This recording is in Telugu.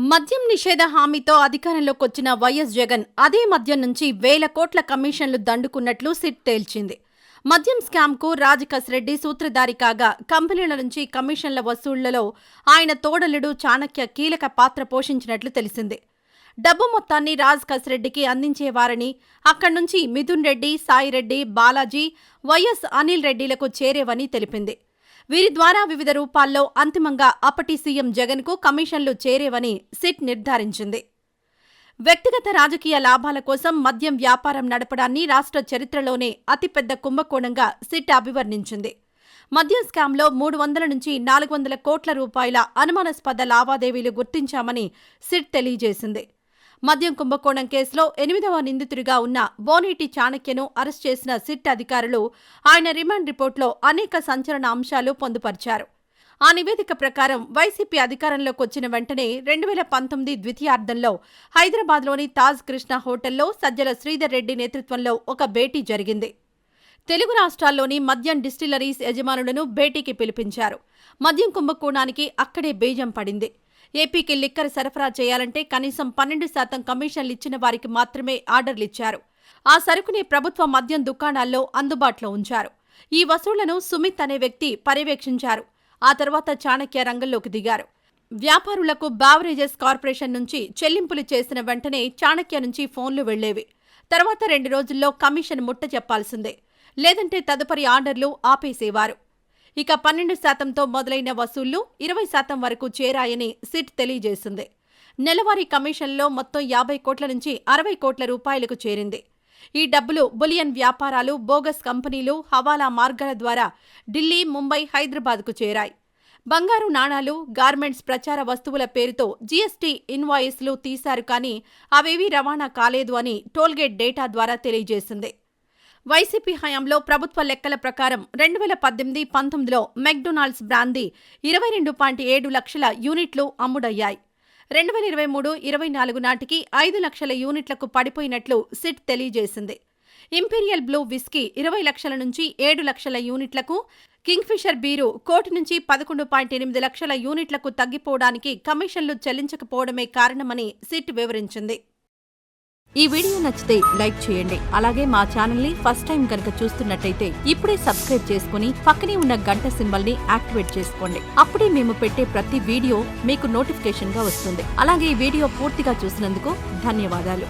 మద్యం నిషేధ హామీతో అధికారంలోకొచ్చిన వైఎస్ జగన్ అదే మద్యం నుంచి వేల కోట్ల కమిషన్లు దండుకున్నట్లు సిట్ తేల్చింది. మద్యం స్కామ్కు రాజకస్ రెడ్డి సూత్రధారి కాగా కంపెనీల నుంచి కమిషన్ల వసూళ్లలో ఆయన తోడలుడు చాణక్య కీలక పాత్ర పోషించినట్లు తెలిసింది. డబ్బు మొత్తాన్ని రాజకస్ రెడ్డికి అందించేవారని, అక్కడి నుంచి మిథున్ రెడ్డి, సాయిరెడ్డి, బాలాజీ, వైఎస్ అనిల్ రెడ్డిలకు చేరేవని తెలిపింది. వీరి ద్వారా వివిధ రూపాల్లో అంతిమంగా అప్పటి సీఎం జగన్కు కమిషన్లు చేరేవని సిట్ నిర్ధారించింది. వ్యక్తిగత రాజకీయ లాభాల కోసం మద్యం వ్యాపారం నడపడాన్ని రాష్ట్ర చరిత్రలోనే అతిపెద్ద కుంభకోణంగా సిట్ అభివర్ణించింది. మద్యం స్కామ్లో 300 నుంచి 400 కోట్ల రూపాయల అనుమానాస్పద లావాదేవీలు గుర్తించామని సిట్ తెలియజేసింది. మద్యం కుంభకోణం కేసులో 8వ నిందితుడిగా ఉన్న బోనేటి చాణక్యను అరెస్ట్ చేసిన సిట్ అధికారులు ఆయన రిమాండ్ రిపోర్టులో అనేక సంచలన అంశాలు పొందుపరిచారు. ఆ నివేదిక ప్రకారం వైసీపీ అధికారంలోకొచ్చిన వెంటనే 2019 ద్వితీయార్ధంలో హైదరాబాద్లోని తాజ్ కృష్ణ హోటల్లో సజ్జల శ్రీధర్ రెడ్డి నేతృత్వంలో ఒక భేటీ జరిగింది. తెలుగు రాష్ట్రాల్లోని మద్యం డిస్టిలరీస్ యజమానులను భేటీకి పిలిపించారు. మద్యం కుంభకోణానికి అక్కడే బీజం పడింది. ఏపీకి లిక్కర్ సరఫరా చేయాలంటే కనీసం 12% కమిషన్లిచ్చిన వారికి మాత్రమే ఆర్డర్లిచ్చారు. ఆ సరుకుని ప్రభుత్వ మద్యం దుకాణాల్లో అందుబాటులో ఉంచారు. ఈ వసూళ్లను సుమిత్ అనే వ్యక్తి పర్యవేక్షించారు. ఆ తర్వాత చాణక్య రంగంలోకి దిగారు. వ్యాపారులకు బావరేజెస్ కార్పొరేషన్ నుంచి చెల్లింపులు చేసిన వెంటనే చాణక్య నుంచి ఫోన్లు వెళ్లేవి. తర్వాత 2 రోజుల్లో కమిషన్ ముట్ట చెప్పాల్సిందే, లేదంటే తదుపరి ఆర్డర్లు ఆపేసేవారు. ఇక 12%తో మొదలైన వసూళ్లు 20% వరకు చేరాయని సిట్ తెలియజేసింది. నెలవారీ కమిషన్లో మొత్తం 50 కోట్ల నుంచి 60 కోట్ల రూపాయలకు చేరింది. ఈ డబ్బులు బులియన్ వ్యాపారాలు, బోగస్ కంపెనీలు, హవాలా మార్గాల ద్వారా ఢిల్లీ, ముంబై, హైదరాబాద్కు చేరాయి. బంగారు నాణాలు, గార్మెంట్స్ ప్రచార వస్తువుల పేరుతో జీఎస్టీ ఇన్వాయిస్లు తీశారు, కానీ అవేవీ రవాణా కాలేదు అని టోల్గేట్ డేటా ద్వారా తెలియజేసింది. వైసీపీ హయాంలో ప్రభుత్వ లెక్కల ప్రకారం 2018-19లో మెక్డొనాల్డ్స్ బ్రాందీ 22.7 లక్షల యూనిట్లు అమ్ముడయ్యాయి. 2023-24 నాటికి 5 లక్షల యూనిట్లకు పడిపోయినట్లు సిట్ తెలియజేసింది. ఇంపీరియల్ బ్లూ విస్కీ 20 లక్షల నుంచి 7 లక్షల యూనిట్లకు, కింగ్ఫిషర్ బీరు 1 కోటి నుంచి 11.8 లక్షల యూనిట్లకు తగ్గిపోవడానికి కమిషన్లు చెల్లించకపోవడమే కారణమని సిట్ వివరించింది. ఈ వీడియో నచ్చితే లైక్ చేయండి. అలాగే మా ఛానల్ ని ఫస్ట్ టైం కనుక చూస్తున్నట్టయితే ఇప్పుడే సబ్స్క్రైబ్ చేసుకుని పక్కనే ఉన్న గంట సింబల్ ని యాక్టివేట్ చేసుకోండి. అప్పుడే మేము పెట్టే ప్రతి వీడియో మీకు నోటిఫికేషన్ గా వస్తుంది. అలాగే ఈ వీడియో పూర్తిగా చూసినందుకు ధన్యవాదాలు.